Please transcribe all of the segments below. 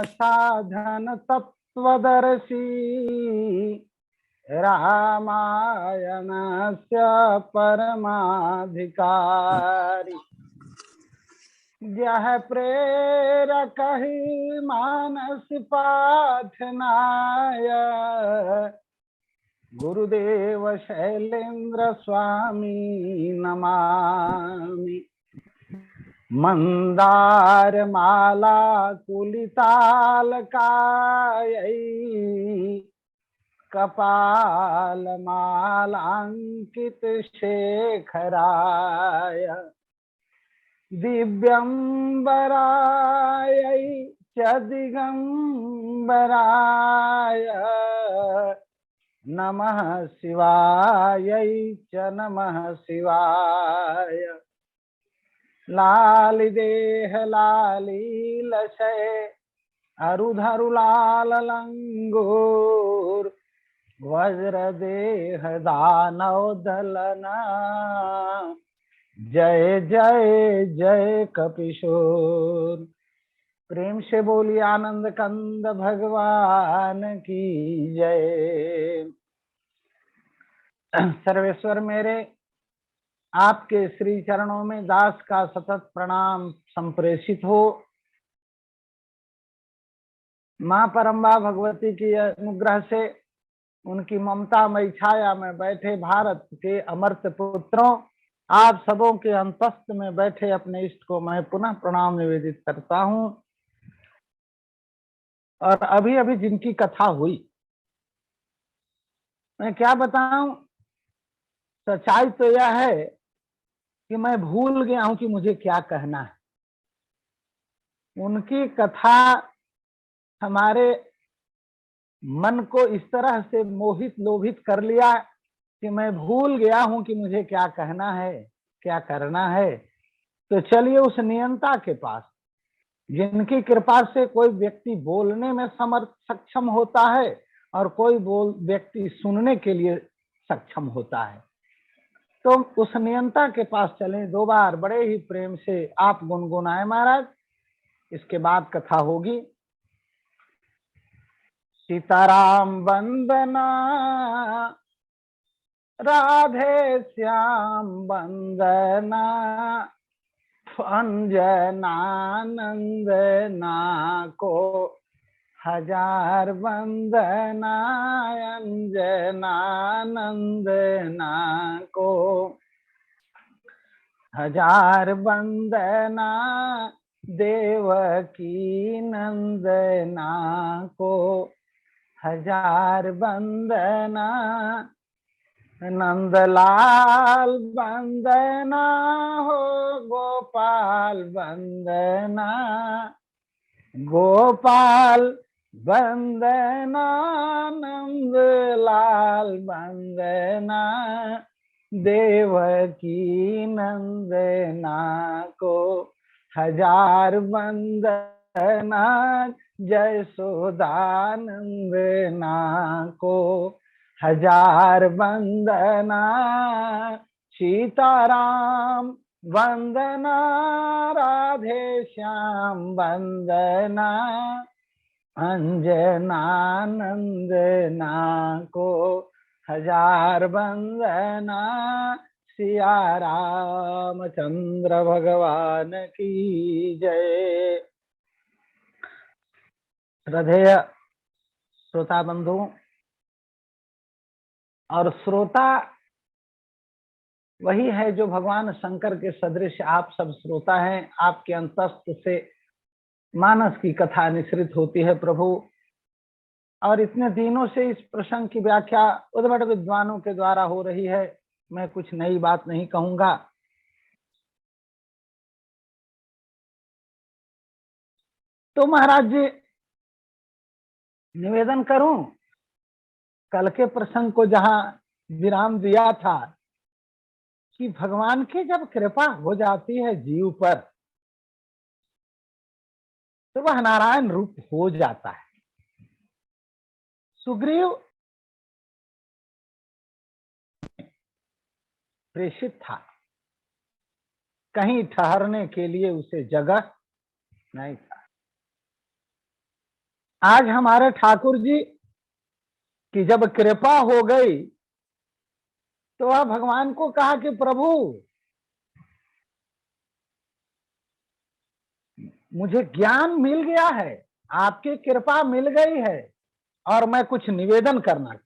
साधन तत्वदर्शी रामायणस्य परमाधिकारी यह प्रेरक ही मानस पाठनाय गुरुदेव शैलेंद्र स्वामी नमामि। मंदार माला कुलिताल कायै कपाल मालांकित शेखराय दिव्यंबराय च दिगंबराय नमः शिवाय च नमः शिवाय। लाली देह लाली लशय अरुधरु लाल लंगूर वज्र देह दानव दलना जय जय जय कपिशोर। प्रेम से बोली आनंद कंद भगवान की जय। सर्वेश्वर मेरे आपके श्री चरणों में दास का सतत प्रणाम संप्रेषित हो। माँ परम्बा भगवती की अनुग्रह से उनकी ममतामयी छाया में बैठे भारत के अमर्त्य पुत्रों आप सबों के अंतस्थ में बैठे अपने इष्ट को मैं पुनः प्रणाम निवेदित करता हूँ। और अभी अभी जिनकी कथा हुई मैं क्या बताऊं, सच्चाई तो यह है कि मैं भूल गया हूं कि मुझे क्या कहना है। उनकी कथा हमारे मन को इस तरह से मोहित लोभित कर लिया कि मैं भूल गया हूं कि मुझे क्या कहना है, क्या करना है। तो चलिए उस नियंता के पास, जिनकी कृपा से कोई व्यक्ति बोलने में सक्षम होता है और कोई व्यक्ति सुनने के लिए सक्षम होता है। तो उस नियंता के पास चलें। 2 बार बड़े ही प्रेम से आप गुनगुनाए महाराज, इसके बाद कथा होगी। सीताराम वंदना राधे श्याम वंदना अंजनानंदना को हजार वंदना अंजनानंदना को हजार वंदना देवकी नंदना को हजार वंदना नंदलाल वंदना हो गोपाल वंदना गोपाल वंदना नंदलाल वंदना देवकी नंदना को हजार वंदना जयसोदानंदना को हजार वंदना सीताराम वंदना राधे श्याम वंदना अंजनानंदना को हजार वंदना सिया रामचंद्र भगवान की जय। श्रद्धेय श्रोता बंधु और श्रोता वही है जो भगवान शंकर के सदृश आप सब श्रोता हैं। आपके अंतस्थ से मानस की कथा निश्रित होती है प्रभु, और इतने दिनों से इस प्रसंग की व्याख्या उद्भट विद्वानों के द्वारा हो रही है। मैं कुछ नई बात नहीं कहूंगा। तो महाराज जी निवेदन करूं, कल के प्रसंग को जहां विराम दिया था कि भगवान की जब कृपा हो जाती है जीव पर तो वह नारायण रूप हो जाता है। सुग्रीव प्रेषित था, कहीं ठहरने के लिए उसे जगह नहीं था। आज हमारे ठाकुर जी की जब कृपा हो गई तो वह भगवान को कहा कि प्रभु मुझे ज्ञान मिल गया है, आपकी कृपा मिल गई है और मैं कुछ निवेदन करना चाहता।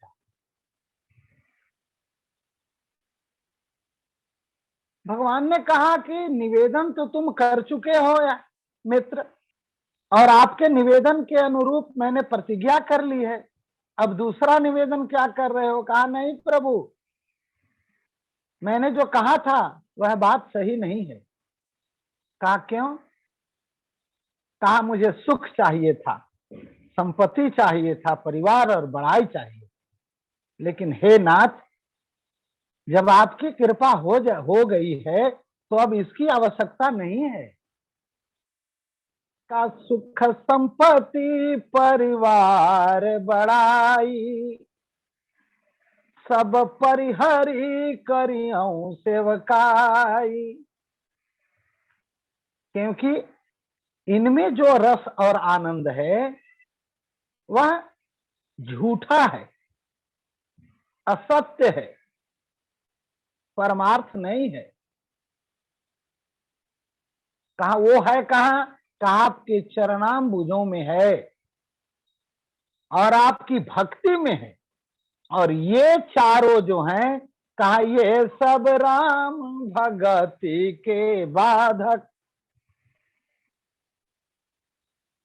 भगवान ने कहा कि निवेदन तो तुम कर चुके हो या मित्र, और आपके निवेदन के अनुरूप मैंने प्रतिज्ञा कर ली है। अब दूसरा निवेदन क्या कर रहे हो? कहा नहीं प्रभु, मैंने जो कहा था वह बात सही नहीं है। कहा क्यों? कहा मुझे सुख चाहिए था, संपत्ति चाहिए था, परिवार और बड़ाई चाहिए, लेकिन हे नाथ जब आपकी कृपा हो गई है तो अब इसकी आवश्यकता नहीं है। का सुख संपत्ति परिवार बड़ाई सब परिहरी करियों सेवकाई। क्योंकि इनमें जो रस और आनंद है वह झूठा है, असत्य है, परमार्थ नहीं है। कहा वो है, कहा आपके चरणाम्बुजों में है और आपकी भक्ति में है, और ये चारों जो हैं कहा ये सब राम भगति के बाधक।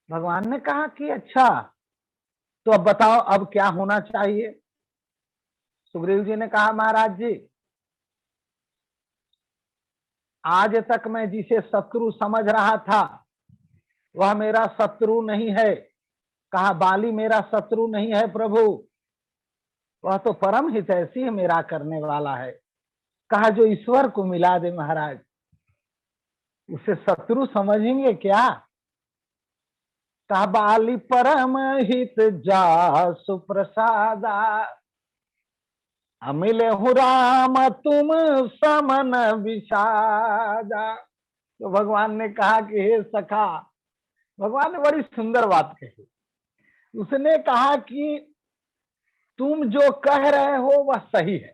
भगवान ने कहा कि अच्छा तो अब बताओ अब क्या होना चाहिए। सुग्रीव जी ने कहा महाराज जी आज तक मैं जिसे शत्रु समझ रहा था वह मेरा शत्रु नहीं है। कहा बाली मेरा शत्रु नहीं है प्रभु, वह तो परम हितैषी है, मेरा करने वाला है। कहा जो ईश्वर को मिला दे महाराज उसे शत्रु समझेंगे क्या? कहा बाली परम हित जा सुप्रसादा अमिले हूँ राम तुम समन विषादा। तो भगवान ने कहा कि हे सखा, भगवान ने बड़ी सुंदर बात कही। उसने कहा कि तुम जो कह रहे हो वह सही है,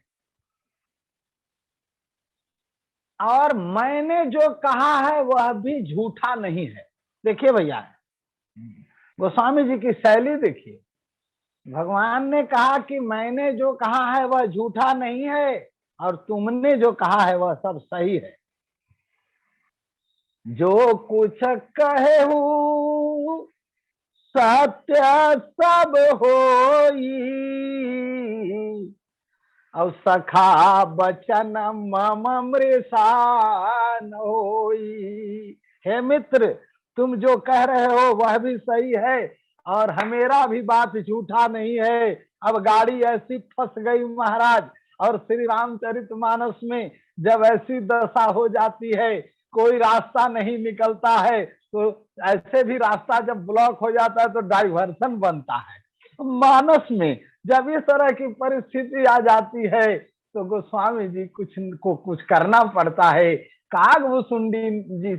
और मैंने जो कहा है वह भी झूठा नहीं है। देखिए भैया गोस्वामी जी की शैली देखिए, भगवान ने कहा कि मैंने जो कहा है वह झूठा नहीं है और तुमने जो कहा है वह सब सही है। जो कुछ कहे हूँ सत्य सब होई और सखा बचन मम मृषा न होई। हे मित्र तुम जो कह रहे हो वह भी सही है और हमेरा भी बात झूठा नहीं है। अब गाड़ी ऐसी फंस गई महाराज, और श्री रामचरितमानस में जब ऐसी दशा हो जाती है कोई रास्ता नहीं निकलता है, तो ऐसे भी रास्ता जब ब्लॉक हो जाता है तो डाइवर्सन बनता है। मानस में जब इस तरह की परिस्थिति आ जाती है तो गोस्वामी जी कुछ करना पड़ता है। कागभूषुंडी जी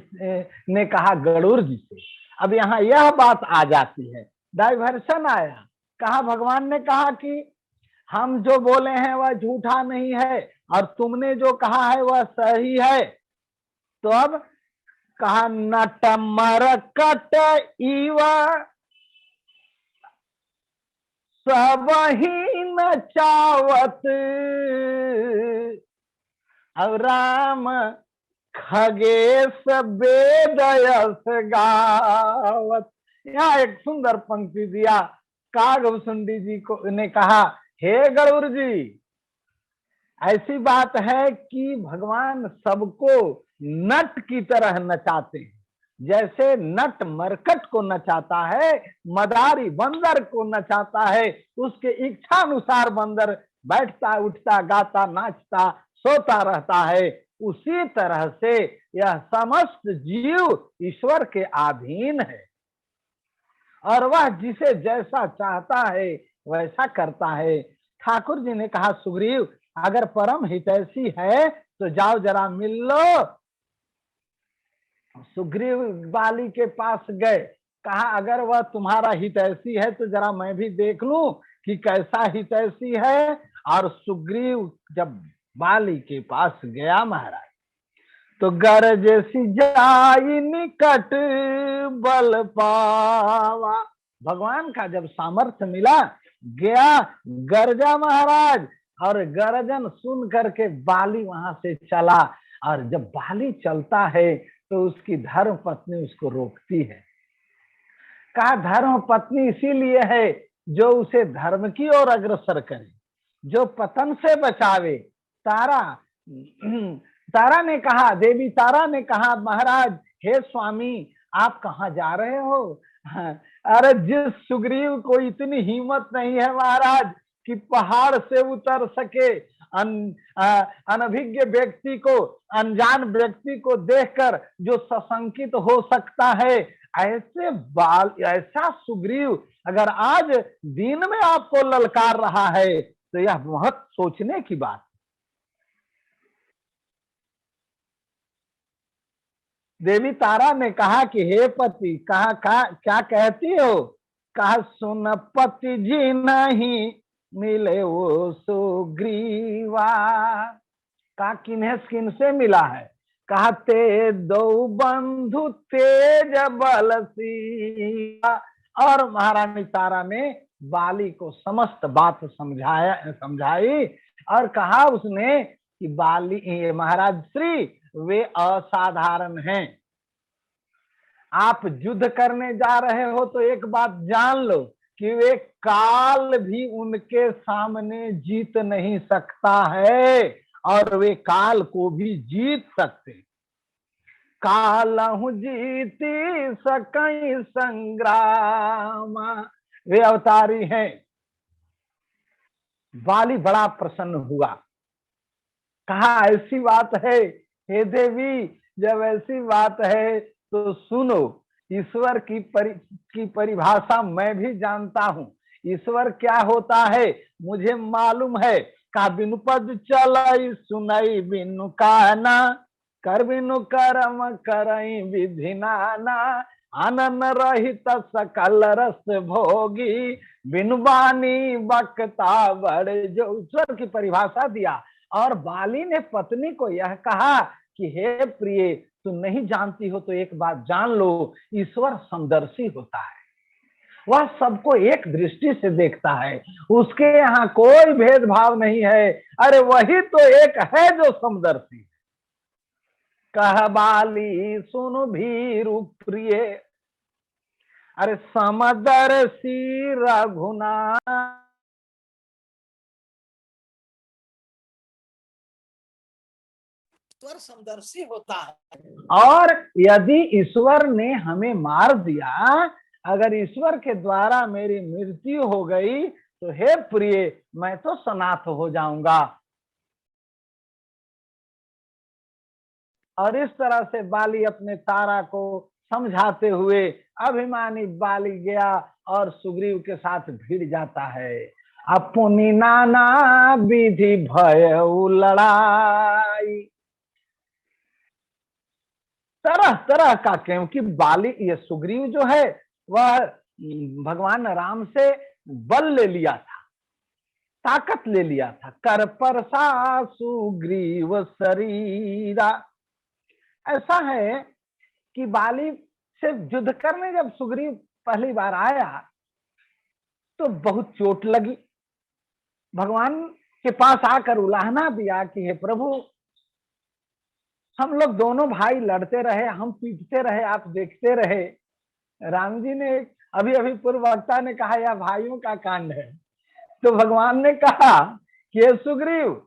ने कहा गरुड़ जी से, अब यहाँ यह बात आ जाती है, डाइवर्सन आया। कहा भगवान ने कहा कि हम जो बोले हैं वह झूठा नहीं है और तुमने जो कहा है वह सही है। तो अब कहा नट मरकट इवा सब ही नचावत, अब राम खगेश वेदयस गावत। यहाँ एक सुंदर पंक्ति दिया। कागभूषुंडी जी को ने कहा, हे गरुड़ जी, ऐसी बात है कि भगवान सबको नट की तरह नचाते हैं। जैसे नट मरकट को नचाता है, मदारी बंदर को नचाता है, उसके इच्छा अनुसार बंदर बैठता उठता गाता नाचता सोता रहता है, उसी तरह से यह समस्त जीव ईश्वर के अधीन है और वह जिसे जैसा चाहता है वैसा करता है। ठाकुर जी ने कहा, सुग्रीव अगर परम हितैषी है तो जाओ जरा मिल लो। सुग्रीव बाली के पास गए, कहा अगर वह तुम्हारा हितैषी है तो जरा मैं भी देख लूं कि कैसा हितैषी है। और सुग्रीव जब बाली के पास गया महाराज, तो गरजसी जाई निकट बल पावा। भगवान का जब सामर्थ्य मिला, गया गरजा महाराज, और गरजन सुन करके बाली वहां से चला। और जब बाली चलता है तो उसकी धर्म पत्नी उसको रोकती है। कहा धर्म पत्नी इसीलिए है जो उसे धर्म की ओर अग्रसर करे, जो पतन से बचावे। तारा ने कहा, देवी तारा ने कहा, महाराज हे स्वामी आप कहाँ जा रहे हो? अरे जिस सुग्रीव को इतनी हिम्मत नहीं है महाराज कि पहाड़ से उतर सके, अनभिज्ञ व्यक्ति को, अनजान व्यक्ति को देखकर जो सशंकित हो सकता है, ऐसा सुग्रीव अगर आज दिन में आपको ललकार रहा है तो यह बहुत सोचने की बात। देवी तारा ने कहा कि हे पति, कहा क्या कहती हो? कहा सुन पति जी नहीं मिले वो सुग्रीवा। कहा किन से मिला है? कहा ते दो बंधु तेज बलसी। और महारानी तारा ने बाली को समस्त बात समझाई और कहा उसने कि बाली महाराज श्री वे असाधारण हैं। आप युद्ध करने जा रहे हो तो एक बात जान लो कि वे काल भी उनके सामने जीत नहीं सकता है और वे काल को भी जीत सकते। कालहु जीती सकई संग्राम, वे अवतारी हैं। बाली बड़ा प्रसन्न हुआ, कहा ऐसी बात है हे देवी, जब ऐसी बात है तो सुनो, ईश्वर की परिभाषा मैं भी जानता हूं। ईश्वर क्या होता है मुझे मालूम है। का बिनु पद चलई सुनई बिनु काना, कर बिनु कर्म करई विधि नाना, आनन रहित सकल रस भोगी, बिनु बानी बकता बड़े। जो ईश्वर की परिभाषा दिया। और बाली ने पत्नी को यह कहा कि हे प्रिय, तुम नहीं जानती हो तो एक बात जान लो, ईश्वर समदर्शी होता है, वह सबको एक दृष्टि से देखता है, उसके यहाँ कोई भेदभाव नहीं है। अरे वही तो एक है जो समदर्शी। कह बाली सुन भीरु प्रिय, अरे समदर्शी रघुनाथ। ईश्वर समदर्शी होता है। और यदि ईश्वर ने हमें मार दिया, अगर ईश्वर के द्वारा मेरी मृत्यु हो गई तो हे प्रिय मैं तो सनाथ हो जाऊंगा। और इस तरह से बाली अपने तारा को समझाते हुए अभिमानी बाली गया और सुग्रीव के साथ भिड़ जाता है। अपनी नाना विधि भय लड़ाई, तरह तरह का, क्योंकि बाली ये सुग्रीव जो है वह भगवान राम से बल ले लिया था। ताकत ले लिया था। कर पर सा सुग्रीव शरीरा। ऐसा है कि बाली से युद्ध करने जब सुग्रीव पहली बार आया तो बहुत चोट लगी। भगवान के पास आकर उलाहना दिया कि हे प्रभु, हम लोग दोनों भाई लड़ते रहे, हम पीटते रहे, आप देखते रहे। राम जी ने, अभी अभी पूर्व वक्ता ने कहा यह भाइयों का कांड है, तो भगवान ने कहा कि हे सुग्रीव,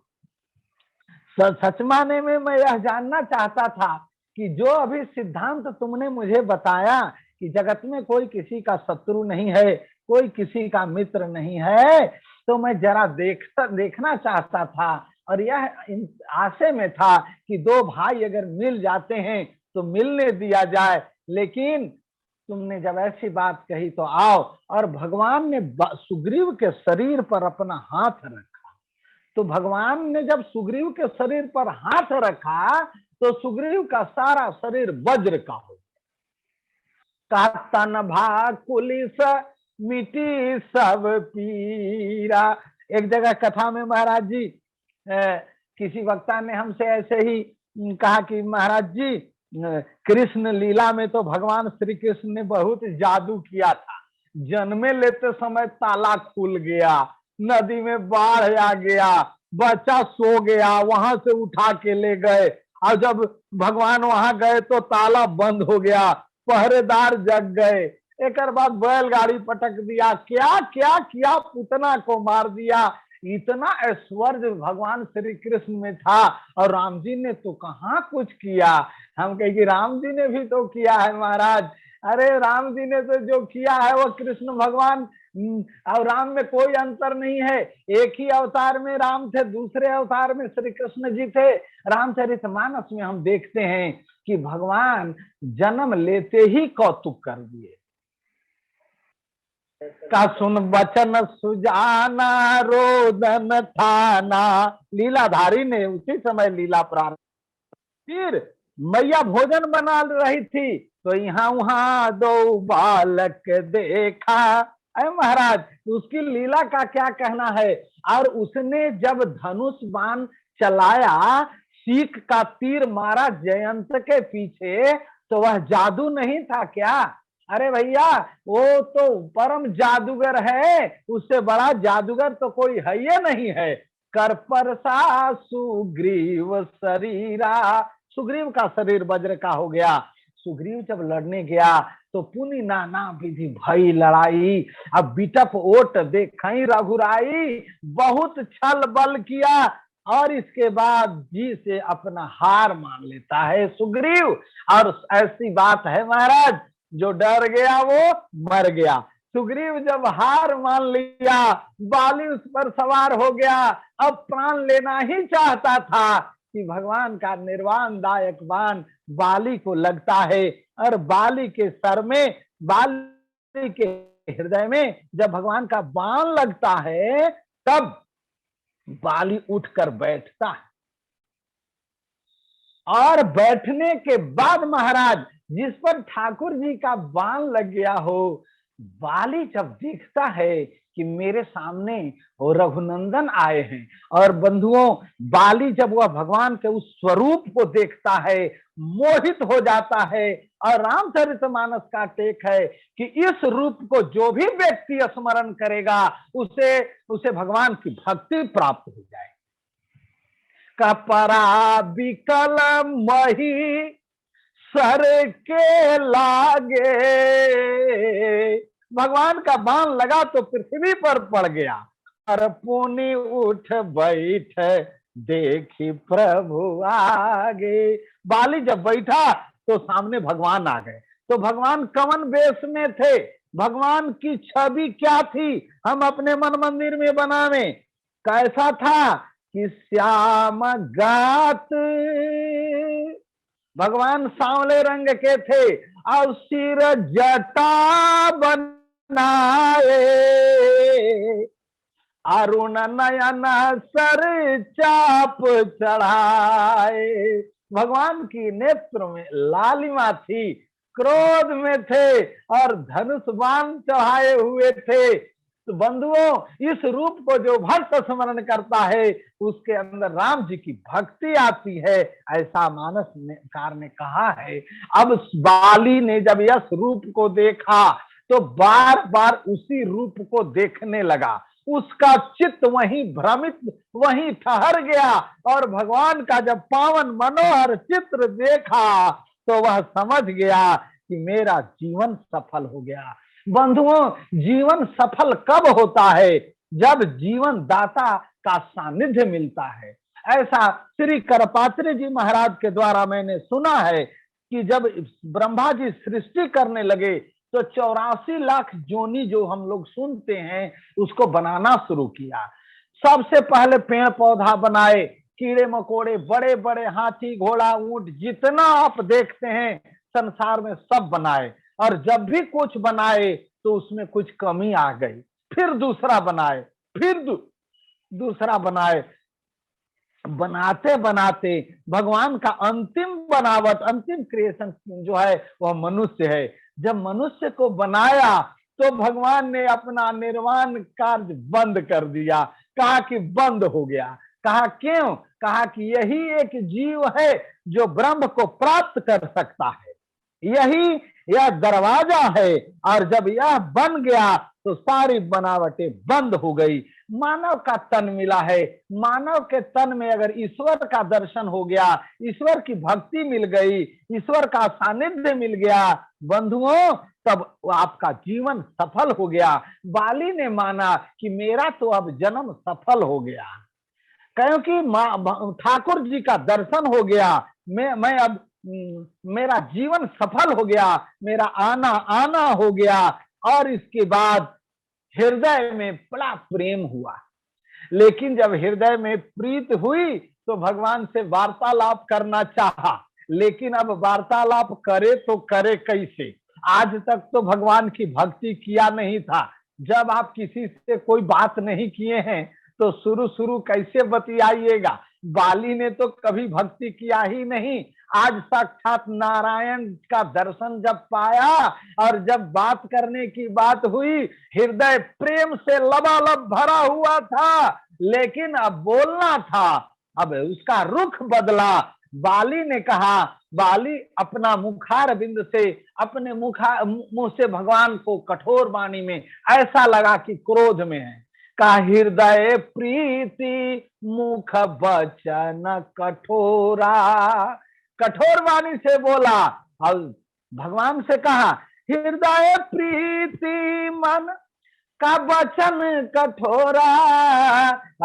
सच माने में मैं यह जानना चाहता था कि जो अभी सिद्धांत तुमने मुझे बताया कि जगत में कोई किसी का शत्रु नहीं है, कोई किसी का मित्र नहीं है, तो मैं जरा देखना चाहता था, और यह आशे में था कि दो भाई अगर मिल जाते हैं तो मिलने दिया जाए, लेकिन तुमने जब ऐसी बात कही तो आओ। और भगवान ने सुग्रीव के शरीर पर अपना हाथ रखा। तो भगवान ने जब सुग्रीव के शरीर पर हाथ रखा तो सुग्रीव का सारा शरीर वज्र का हो गया। तन भाग कुलिस मिटी सब पीरा। एक जगह कथा में महाराज जी, किसी वक्ता ने हमसे ऐसे ही कहा कि महाराज जी, कृष्ण लीला में तो भगवान श्री कृष्ण ने बहुत जादू किया था। जन्मे लेते समय ताला खुल गया, नदी में बाढ़ आ गया, बच्चा सो गया, वहां से उठा के ले गए, और जब भगवान वहां गए तो ताला बंद हो गया, पहरेदार जग गए। एक बाद बैलगाड़ी पटक दिया, क्या क्या किया, पुतना को मार दिया। इतना ऐश्वर्य भगवान श्री कृष्ण में था, और राम जी ने तो कहाँ कुछ किया। हम कहे कि राम जी ने भी तो किया है महाराज। अरे राम जी ने तो जो किया है वो कृष्ण भगवान और राम में कोई अंतर नहीं है। एक ही अवतार में राम थे, दूसरे अवतार में श्री कृष्ण जी थे। रामचरितमानस में हम देखते हैं कि भगवान जन्म लेते ही कौतुक कर दिए। का सुन बचन सुजाना रोदन थाना। लीलाधारी ने उसी समय लीला प्रारंभ। फिर मैया भोजन बना रही थी तो यहाँ वहां दो बालक देखा। अरे महाराज, उसकी लीला का क्या कहना है। और उसने जब धनुष बाण चलाया, सीख का तीर मारा जयंत के पीछे, तो वह जादू नहीं था क्या? अरे भैया, वो तो परम जादूगर है, उससे बड़ा जादूगर तो कोई है ही नहीं है। कर पर सा सुग्रीव शरीरा। सुग्रीव का शरीर वज्र का हो गया। सुग्रीव जब लड़ने गया तो पुनि नाना विधि भई लड़ाई, अब बिटप ओट देखई रघुराई। बहुत छल बल किया और इसके बाद जी से अपना हार मान लेता है सुग्रीव। और ऐसी बात है महाराज, जो डर गया वो मर गया। सुग्रीव जब हार मान लिया, बाली उस पर सवार हो गया, अब प्राण लेना ही चाहता था कि भगवान का निर्वाण दायक बाण बाली को लगता है, और बाली के सर में, बाली के हृदय में जब भगवान का बाण लगता है तब बाली उठकर बैठता है। और बैठने के बाद महाराज, जिस पर ठाकुर जी का बाण लग गया हो, बाली जब देखता है कि मेरे सामने वो रघुनंदन आए हैं, और बंधुओं, बाली जब वह भगवान के उस स्वरूप को देखता है मोहित हो जाता है। और रामचरितमानस का टेक है कि इस रूप को जो भी व्यक्ति स्मरण करेगा उसे भगवान की भक्ति प्राप्त हो जाए। कपरा बिकल मही सर के लागे। भगवान का बाण लगा तो पृथ्वी पर पड़ गया, और पुनि उठ बैठ देखी प्रभु आगे। बाली जब बैठा तो सामने भगवान आ गए। तो भगवान कवन वेश में थे, भगवान की छवि क्या थी, हम अपने मन मंदिर में बनावे। कैसा था कि श्याम गात, भगवान सांवले रंग के थे, और सिर जटा बनाए, अरुण नयन सर चाप चढ़ाए। भगवान की नेत्र में लालिमा थी, क्रोध में थे और धनुष बाण चढ़ाए हुए थे। तो बंधुओं, इस रूप को जो भक्त स्मरण करता है उसके अंदर राम जी की भक्ति आती है, ऐसा मानसकार ने कहा है। अब बाली ने जब यश रूप को देखा तो बार बार उसी रूप को देखने लगा, उसका चित्त वहीं भ्रमित, वहीं ठहर गया, और भगवान का जब पावन मनोहर चित्र देखा तो वह समझ गया कि मेरा जीवन सफल हो गया। बंधुओं, जीवन सफल कब होता है? जब जीवन दाता का सानिध्य मिलता है। ऐसा श्री करपात्री जी महाराज के द्वारा मैंने सुना है कि जब ब्रह्मा जी सृष्टि करने लगे तो 84 लाख जोनी जो हम लोग सुनते हैं उसको बनाना शुरू किया। सबसे पहले पेड़ पौधा बनाए, कीड़े मकोड़े, बड़े बड़े हाथी घोड़ा ऊंट जितना आप देखते हैं संसार में सब बनाए, और जब भी कुछ बनाए तो उसमें कुछ कमी आ गई, फिर दूसरा बनाए, फिर दूसरा बनाए। बनाते बनाते भगवान का अंतिम बनावट, अंतिम क्रिएशन जो है वह मनुष्य है। जब मनुष्य को बनाया तो भगवान ने अपना निर्वाण कार्य बंद कर दिया, कहा कि बंद हो गया। कहा क्यों? कहा कि यही एक जीव है जो ब्रह्म को प्राप्त कर सकता है, यही यह दरवाजा है, और जब यह बन गया तो सारी बनावटें बंद हो गई। मानव का तन मिला है, मानव के तन में अगर ईश्वर का दर्शन हो गया, ईश्वर की भक्ति मिल गई, ईश्वर का सानिध्य मिल गया बंधुओं, तब आपका जीवन सफल हो गया। बाली ने माना कि मेरा तो अब जन्म सफल हो गया, क्योंकि ठाकुर जी का दर्शन हो गया, मैं अब मेरा जीवन सफल हो गया, मेरा आना आना हो गया। और इसके बाद हृदय में बड़ा प्रेम हुआ। लेकिन जब हृदय में प्रीत हुई तो भगवान से वार्तालाप करना चाहा, लेकिन अब वार्तालाप करे तो करे कैसे? आज तक तो भगवान की भक्ति किया नहीं था। जब आप किसी से कोई बात नहीं किए हैं तो शुरू शुरू कैसे बतियाइएगा? बाली ने तो कभी भक्ति किया ही नहीं। आज साक्षात नारायण का दर्शन जब पाया और जब बात करने की बात हुई, हृदय प्रेम से लबालब भरा हुआ था, लेकिन अब बोलना था, अब उसका रुख बदला। बाली ने कहा, बाली अपना मुखार बिंद से, अपने मुंह से भगवान को कठोर वाणी में ऐसा लगा कि क्रोध में है, का हृदय प्रीति मुख वचन कठोरा, कठोर वाणी से बोला। और भगवान से कहा, हृदय प्रीति मन का वचन कठोरा,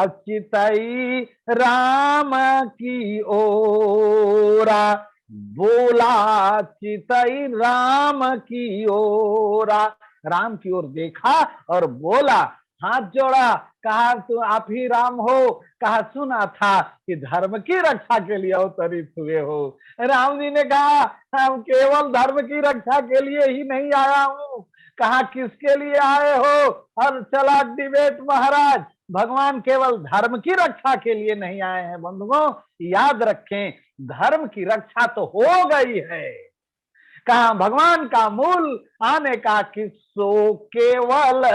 अच्युतई राम की ओरा, बोला चितई राम की ओरा, राम की ओर देखा और बोला, हाथ जोड़ा, कहा तो आप ही राम हो? कहा सुना था कि धर्म की रक्षा के लिए अवतरित हुए हो। राम जी ने कहा, हम केवल धर्म की रक्षा के लिए ही नहीं आया हूँ। कहा किसके लिए आए हो? और चला डिबेट महाराज, भगवान केवल धर्म की रक्षा के लिए नहीं आए हैं। बंधुओं, याद रखें, धर्म की रक्षा तो हो गई है। कहा भगवान का मूल आने का किस्सो केवल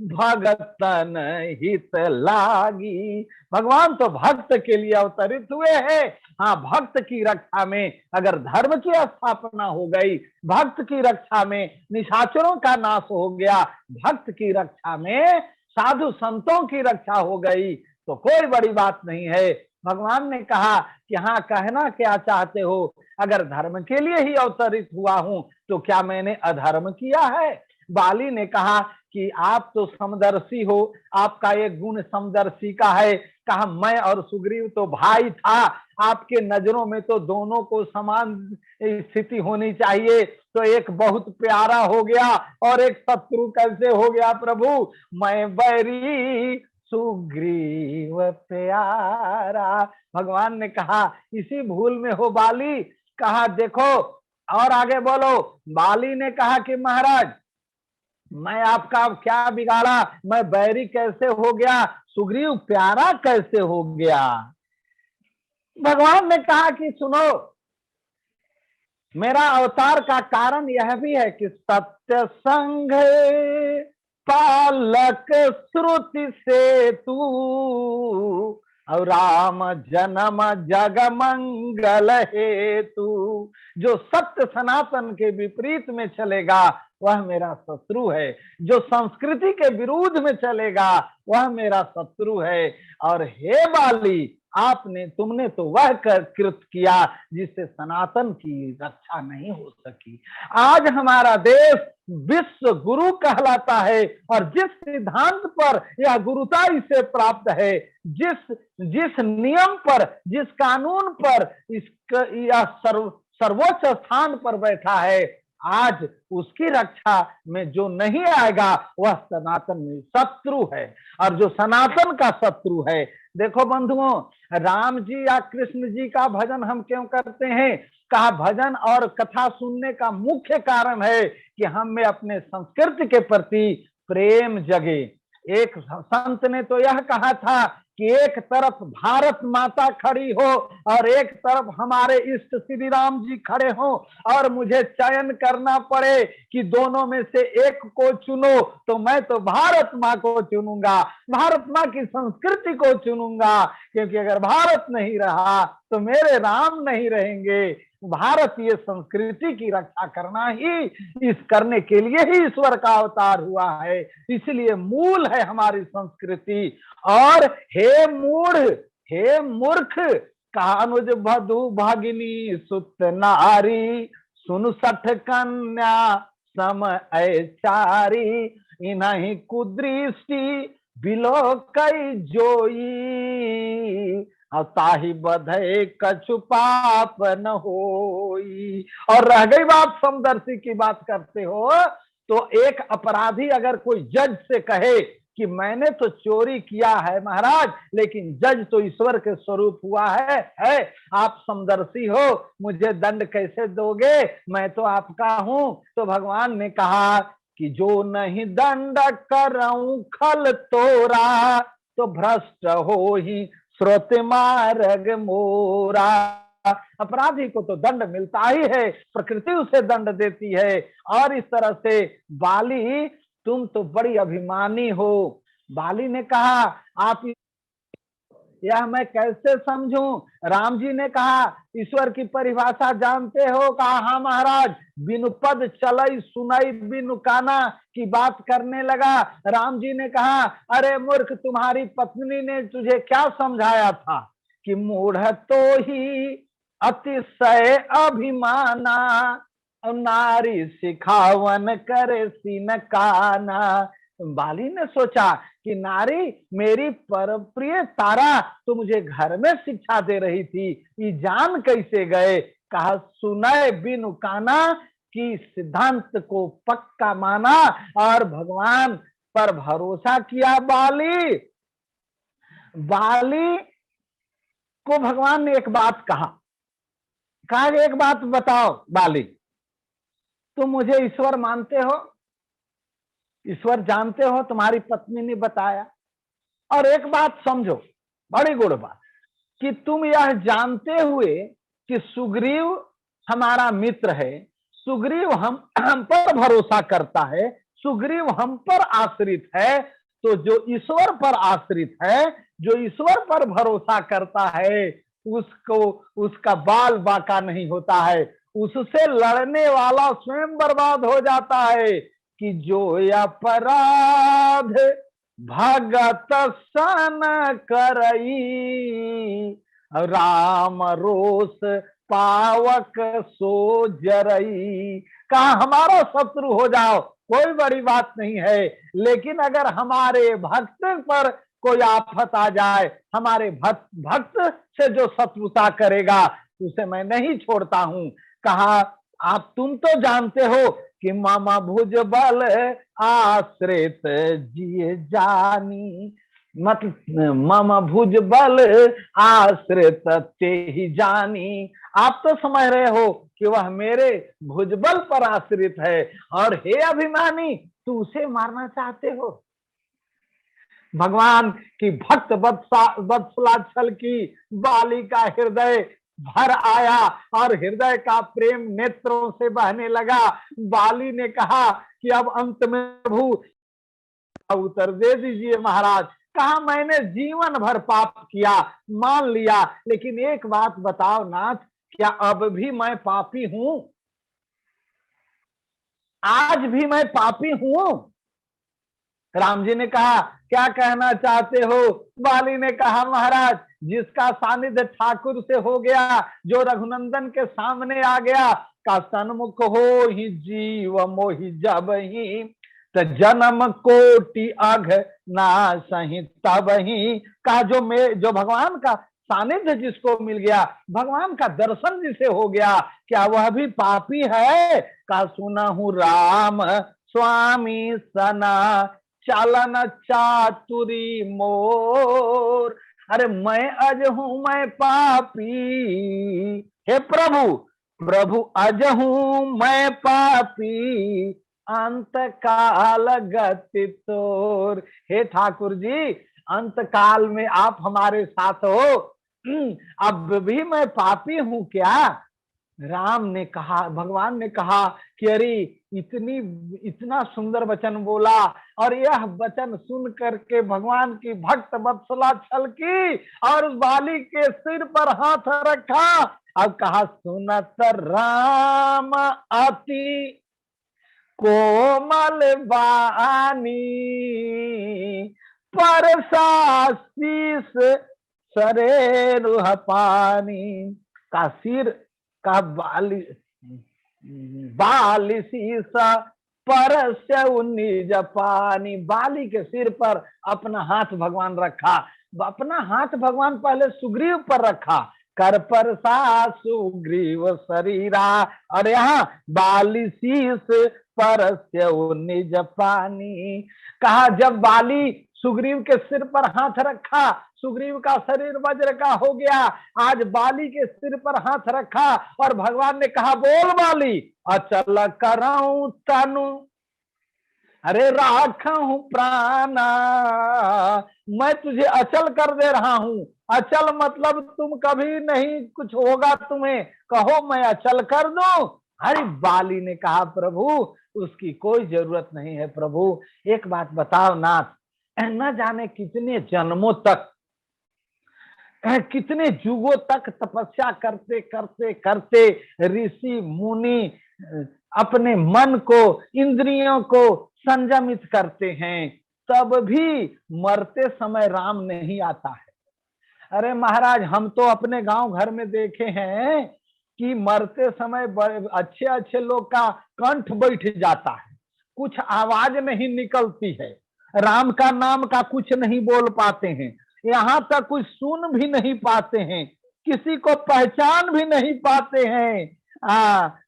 भगतन हित लागी, भगवान तो भक्त के लिए अवतरित हुए हैं। हाँ, भक्त की रक्षा में अगर धर्म की स्थापना हो गई, भक्त की रक्षा में निशाचरों का नाश हो गया, भक्त की रक्षा में साधु संतों की रक्षा हो गई, तो कोई बड़ी बात नहीं है। भगवान ने कहा कि हाँ, कहना क्या चाहते हो? अगर धर्म के लिए ही अवतरित हुआ हूं तो क्या मैंने अधर्म किया है? बाली ने कहा कि आप तो समदर्शी हो, आपका एक गुण समदर्शी का है। कहा मैं और सुग्रीव तो भाई था, आपके नजरों में तो दोनों को समान स्थिति होनी चाहिए, तो एक बहुत प्यारा हो गया और एक शत्रु कैसे हो गया प्रभु? मैं बैरी सुग्रीव प्यारा। भगवान ने कहा इसी भूल में हो बाली। कहा देखो, और आगे बोलो। बाली ने कहा कि महाराज, मैं आपका क्या बिगाड़ा? मैं बैरी कैसे हो गया? सुग्रीव प्यारा कैसे हो गया? भगवान ने कहा कि सुनो, मेरा अवतार का कारण यह भी है कि सत्य संग पालक श्रुति से तू, और राम जन्म जग मंगल हेतु। जो सत्य सनातन के विपरीत में चलेगा वह मेरा शत्रु है, जो संस्कृति के विरुद्ध में चलेगा वह मेरा शत्रु है। और हे बाली, तुमने तो वह कृत किया जिससे सनातन की रक्षा नहीं हो सकी। आज हमारा देश विश्व गुरु कहलाता है, और जिस सिद्धांत पर यह गुरुता इसे प्राप्त है, जिस नियम पर, जिस कानून पर यह सर्वोच्च स्थान पर बैठा है, आज उसकी रक्षा में जो नहीं आएगा वह सनातन में शत्रु है। और जो सनातन का शत्रु है, देखो बंधुओं, राम जी या कृष्ण जी का भजन हम क्यों करते हैं? कहा भजन और कथा सुनने का मुख्य कारण है कि हम में अपने संस्कृति के प्रति प्रेम जगे। एक संत ने तो यह कहा था कि एक तरफ भारत माता खड़ी हो और एक तरफ हमारे इष्ट श्री राम जी खड़े हो, और मुझे चयन करना पड़े कि दोनों में से एक को चुनो, तो मैं तो भारत माँ को चुनूंगा, भारत माँ की संस्कृति को चुनूंगा, क्योंकि अगर भारत नहीं रहा तो मेरे राम नहीं रहेंगे। भारतीय संस्कृति की रक्षा करने के लिए ही ईश्वर का अवतार हुआ है, इसलिए मूल है हमारी संस्कृति। और हे मूढ़, हे मूर्ख, कानुज वधु भगिनी सुत नारी, सुन सठ कन्या सम ऐचारी, इन्हीं कुदृष्टि बिलो कई जोई, ताही बधे कछु पाप न होई। और रह गई बात समदर्शी की, बात करते हो तो एक अपराधी अगर कोई जज से कहे कि मैंने तो चोरी किया है महाराज, लेकिन जज तो ईश्वर के स्वरूप हुआ है, आप समदर्शी हो, मुझे दंड कैसे दोगे, मैं तो आपका हूं। तो भगवान ने कहा कि जो नहीं दंड करऊं खल तोरा, तो भ्रष्ट हो ही श्रोत मार्ग मोरा। अपराधी को तो दंड मिलता ही है, प्रकृति उसे दंड देती है। और इस तरह से बाली, तुम तो बड़ी अभिमानी हो। बाली ने कहा आप यह मैं कैसे समझूं? राम जी ने कहा ईश्वर की परिभाषा जानते हो? कहा हाँ महाराज, बिनु पद चलई सुनई बिनु काना की बात करने लगा। राम जी ने कहा अरे मूर्ख, तुम्हारी पत्नी ने तुझे क्या समझाया था कि मूढ़ तो ही अतिशय अभिमाना, नारी सिखावन करे सीन काना। बाली ने सोचा कि नारी मेरी परम प्रिय तारा तो मुझे घर में शिक्षा दे रही थी, ये जान कैसे गए? कहा सुनय बिनु काना की सिद्धांत को पक्का माना और भगवान पर भरोसा किया। बाली को भगवान ने एक बात कहा एक बात बताओ बाली, तुम मुझे ईश्वर मानते हो, ईश्वर जानते हो? तुम्हारी पत्नी ने बताया। और एक बात समझो, बड़ी गुड़ बात, कि तुम यह जानते हुए कि सुग्रीव हमारा मित्र है, सुग्रीव हम पर भरोसा करता है, सुग्रीव हम पर आश्रित है, तो जो ईश्वर पर आश्रित है, जो ईश्वर पर भरोसा करता है, उसको उसका बाल बाका नहीं होता है, उससे लड़ने वाला स्वयं बर्बाद हो जाता है। कि जो अपराध भगत सन करई, राम रोष पावक सो जरई। कहा हमारा शत्रु हो जाओ कोई बड़ी बात नहीं है, लेकिन अगर हमारे भक्त पर कोई आफत आ जाए, हमारे भक्त से जो शत्रुता करेगा उसे मैं नहीं छोड़ता हूं। कहा तुम तो जानते हो कि मामा भुज बल आश्रित जिए जानी, मतलब मामा भुज बल आश्रित ते ही जानी। आप तो समझ रहे हो कि वह मेरे भुजबल पर आश्रित है, और हे अभिमानी, तू उसे मारना चाहते हो? भगवान की भक्त वत्सलाचल की बाली का हृदय भर आया और हृदय का प्रेम नेत्रों से बहने लगा। बाली ने कहा कि अब अंत में प्रभु उत्तर दे दीजिए महाराज। कहा मैंने जीवन भर पाप किया, मान लिया, लेकिन एक बात बताओ नाथ, क्या अब भी मैं पापी हूं? आज भी मैं पापी हूं? राम जी ने कहा क्या कहना चाहते हो? बाली ने कहा महाराज, जिसका सानिध्य ठाकुर से हो गया, जो रघुनंदन के सामने आ गया, का सन्मुख हो ही जीव मोहि जब ही, तो जन्म कोटि अघ ना सही तब ही। का जो भगवान का सानिध्य जिसको मिल गया, भगवान का दर्शन जिसे हो गया, क्या वह भी पापी है? का सुना हूं राम स्वामी सना, चालन चातुरी मोर। अरे मैं अज हूं मैं पापी, हे प्रभु, प्रभु अज हूं मैं पापी, अंत काल गति तोर। हे ठाकुर जी, अंत काल में आप हमारे साथ हो, अब भी मैं पापी हूं क्या? राम ने कहा, भगवान ने कहा कि अरे इतना सुंदर वचन बोला, और यह वचन सुन करके भगवान की भक्त वत्सला छलकी और उस बाली के सिर पर हाथ रखा। अब कहा सुनत राम अति कोमल बानी, परसा शीस सरे रुह पानी। का सिर का बाली शीसा परस्य निज पानी। बाली के सिर पर अपना हाथ भगवान रखा, अपना हाथ भगवान पहले सुग्रीव पर रखा, कर पर सा सुग्रीव शरीरा, और यहाँ बाली शीस परस्य निज पानी। कहा जब बाली सुग्रीव के सिर पर हाथ रखा, सुग्रीव का शरीर वज्र का हो गया, आज बाली के सिर पर हाथ रखा और भगवान ने कहा बोल बाली, अचल कराऊं तनु, अरे राखूं प्राणा, मैं तुझे अचल कर दे रहा हूं। अचल मतलब तुम कभी नहीं कुछ होगा तुम्हें, कहो मैं अचल कर दूं। अरे बाली ने कहा प्रभु उसकी कोई जरूरत नहीं है प्रभु, एक बात बताओ नाथ, न जाने कितने जन्मों तक, कितने युगों तक तपस्या करते करते करते ऋषि मुनि अपने मन को, इंद्रियों को संयमित करते हैं, तब भी मरते समय राम नहीं आता है। अरे महाराज, हम तो अपने गांव घर में देखे हैं कि मरते समय बड़े अच्छे अच्छे लोग का कंठ बैठ जाता है, कुछ आवाज नहीं निकलती है, राम का नाम का कुछ नहीं बोल पाते हैं, यहाँ तक कुछ सुन भी नहीं पाते हैं, किसी को पहचान भी नहीं पाते हैं,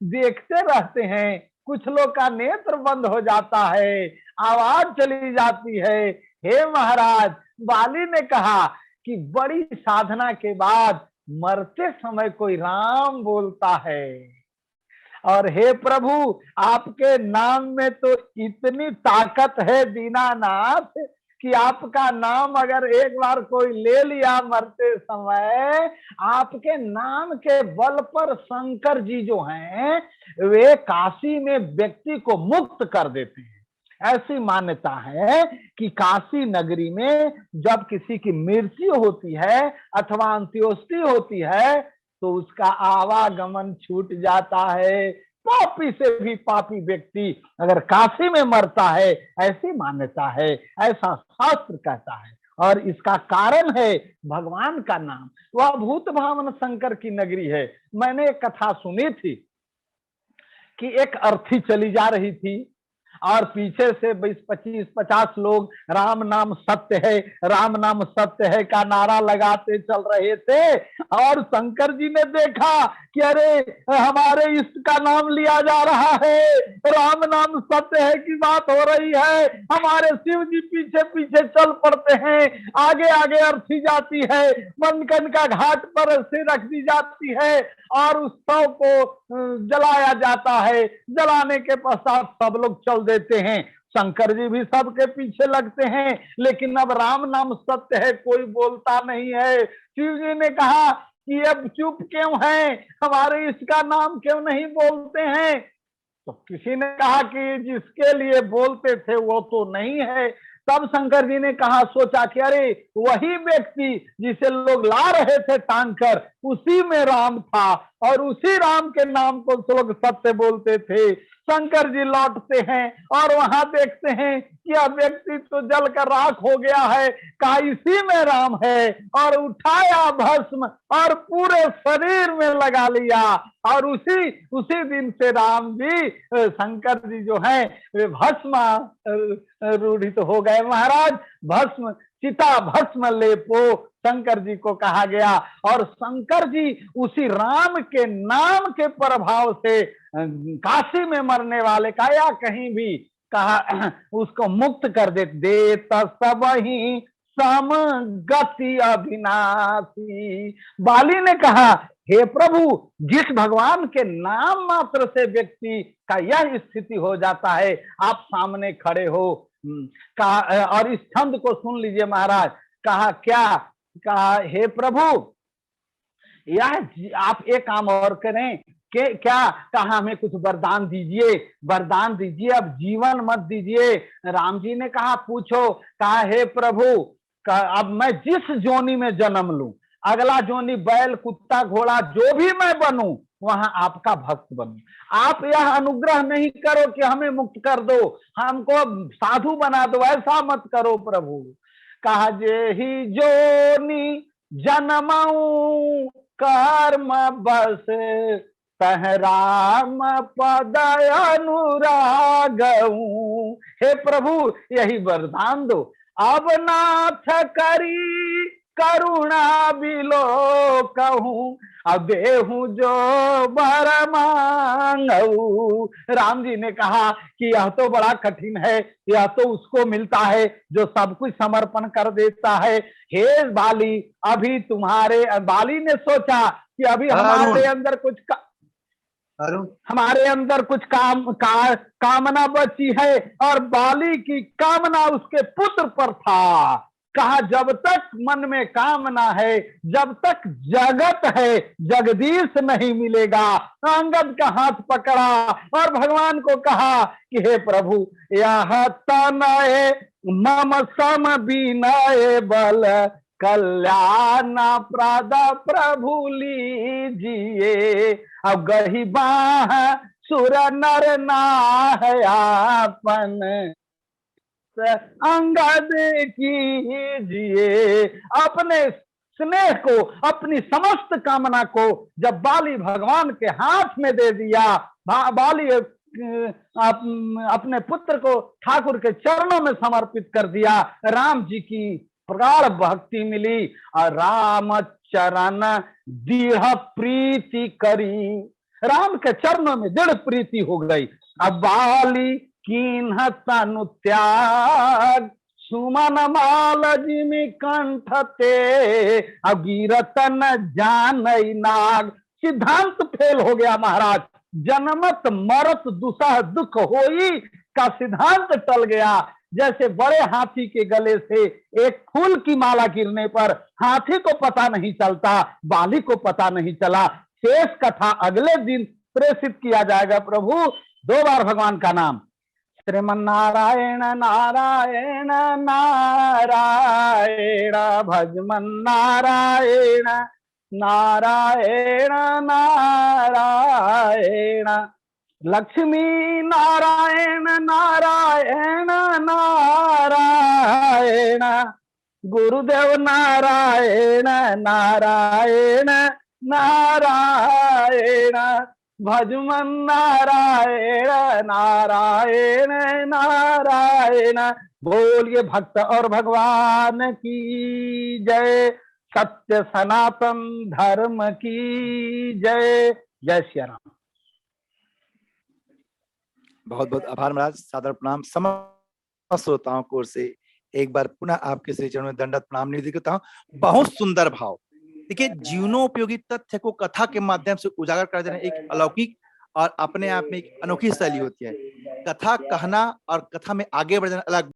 देखते रहते हैं। कुछ लोग का नेत्र बंद हो जाता है, आवाज चली जाती है। हे महाराज, बाली ने कहा कि बड़ी साधना के बाद मरते समय कोई राम बोलता है, और हे प्रभु आपके नाम में तो इतनी ताकत है दीनानाथ कि आपका नाम अगर एक बार कोई ले लिया मरते समय, आपके नाम के बल पर शंकर जी जो हैं वे काशी में व्यक्ति को मुक्त कर देते हैं। ऐसी मान्यता है कि काशी नगरी में जब किसी की मृत्यु होती है अथवा अंत्योष्टि होती है तो उसका आवागमन छूट जाता है। पापी से भी पापी व्यक्ति अगर काशी में मरता है, ऐसी मान्यता है, ऐसा शास्त्र कहता है। और इसका कारण है भगवान का नाम। वह भूत भावन शंकर की नगरी है। मैंने एक कथा सुनी थी कि एक अर्थी चली जा रही थी और पीछे से 20-25-50 लोग राम नाम सत्य है, राम नाम सत्य है का नारा लगाते चल रहे थे। और शंकर जी ने देखा कि अरे हमारे इष्ट का नाम लिया जा रहा है, राम नाम सत्य है की बात हो रही है। हमारे शिव जी पीछे पीछे चल पड़ते हैं, आगे आगे अर्थी जाती है, मनकनका घाट पर से रख दी जाती है और उस शव को जलाया जाता है। जलाने के पश्चात सब लोग चल देते हैं, शंकर जी भी सबके पीछे लगते हैं, लेकिन अब राम नाम सत्य है, कोई बोलता नहीं है। शिव जी ने कहा कि अब चुप क्यों है, हमारे इसका नाम क्यों नहीं बोलते हैं? तो किसी ने कहा कि जिसके लिए बोलते थे वो तो नहीं है, तब शंकर जी ने कहा, सोचा कि अरे वही व्यक्ति जिसे लोग ला रहे थे टांग कर, उसी में राम था और उसी राम के नाम को लोग सत्य बोलते थे। शंकर जी लौटते हैं और वहां देखते हैं कि यह व्यक्ति तो जलकर राख हो गया है, कहा इसी में राम है, और उठाया भस्म और पूरे शरीर में लगा लिया। और उसी उसी दिन से राम जी, शंकर जी जो है वे भस्म रूढ़ित हो गए। महाराज भस्म, चिता भस्म लेपो शंकर जी को कहा गया। और शंकर जी उसी राम के नाम के प्रभाव से काशी में मरने वाले का या कहीं भी कहा उसको मुक्त कर देत सब ही सम गति अविनाशी। बाली ने कहा, हे प्रभु, जिस भगवान के नाम मात्र से व्यक्ति का यह स्थिति हो जाता है, आप सामने खड़े हो। कहा, और इस छंद को सुन लीजिए महाराज। कहा क्या? कहा, हे प्रभु, यह आप एक काम और करें कि क्या? कहा, हमें कुछ वरदान दीजिए, वरदान दीजिए, अब जीवन मत दीजिए। राम जी ने कहा, पूछो। कहा, हे प्रभु, अब मैं जिस जोनी में जन्म लूं, अगला जोनी बैल, कुत्ता, घोड़ा जो भी मैं बनूं, वहां आपका भक्त बनूं। आप यह अनुग्रह नहीं करो कि हमें मुक्त कर दो, हमको साधु बना दो, ऐसा मत करो प्रभु। कहा, जे ही जोनी जन्मऊ कर्म बस, तह राम पद अनुरागऊ। हे प्रभु, यही वरदान दो। अब नाथ करी करुणा बिलो कहूं, अब देहूं जो बर मांगऊ। राम जी ने कहा कि यह तो बड़ा कठिन है, यह तो उसको मिलता है जो सब कुछ समर्पण कर देता है। हे बाली, अभी तुम्हारे, बाली ने सोचा कि अभी हमारे अंदर कुछ हमारे अंदर कुछ कामना बची है, और बाली की कामना उसके पुत्र पर था। कहा, जब तक मन में कामना है, जब तक जगत है, जगदीश नहीं मिलेगा। अंगद का हाथ पकड़ा और भगवान को कहा कि हे प्रभु, यह तनय मम सम बिनय बल, कल्याण प्रद प्रभु लीजिए। अब गही बाह सुर नर नाहयापन, अंगद कीजिए। अपने स्नेह को, अपनी समस्त कामना को जब बाली भगवान के हाथ में दे दिया, बाली अपने पुत्र को ठाकुर के चरणों में समर्पित कर दिया, राम जी की प्रगाढ़ भक्ति मिली और राम चरण दृढ़ प्रीति करी। राम के चरणों में दृढ़ प्रीति हो गई। अब बाली कीन्ह तनु त्याग, सुमन माल जिमि कंठ ते, अब गिरत न जानई नाग। सिद्धांत फेल हो गया महाराज। जन्मत मरत दुसह दुख होई का सिद्धांत टल गया। जैसे बड़े हाथी के गले से एक फूल की माला गिरने पर हाथी को पता नहीं चलता, बाली को पता नहीं चला। शेष कथा अगले दिन प्रेषित किया जाएगा। प्रभु 2 बार भगवान का नाम, श्रीमन नारायण नारायण नारायण, भजमन नारायण नारायण नारायण, लक्ष्मी नारायण नारायण नारायण, गुरुदेव नारायण नारायण नारायण, भजमन नारायण नारायण नारायण। बोलिए भक्त और भगवान की जय। सत्य सनातन धर्म की जय। जय श्री राम। बहुत बहुत आभार महाराज, सादर प्रणाम समस्त श्रोताओं को ओर से। एक बार पुनः आपके श्री चरणों में दंडवत प्रणाम निवेदित करता हूँ। बहुत सुंदर भाव। देखिए, जीवनोपयोगी तथ्य को कथा के माध्यम से उजागर कर देना एक अलौकिक और अपने आप में एक अनोखी शैली होती है। कथा कहना और कथा में आगे बढ़ जाना अलग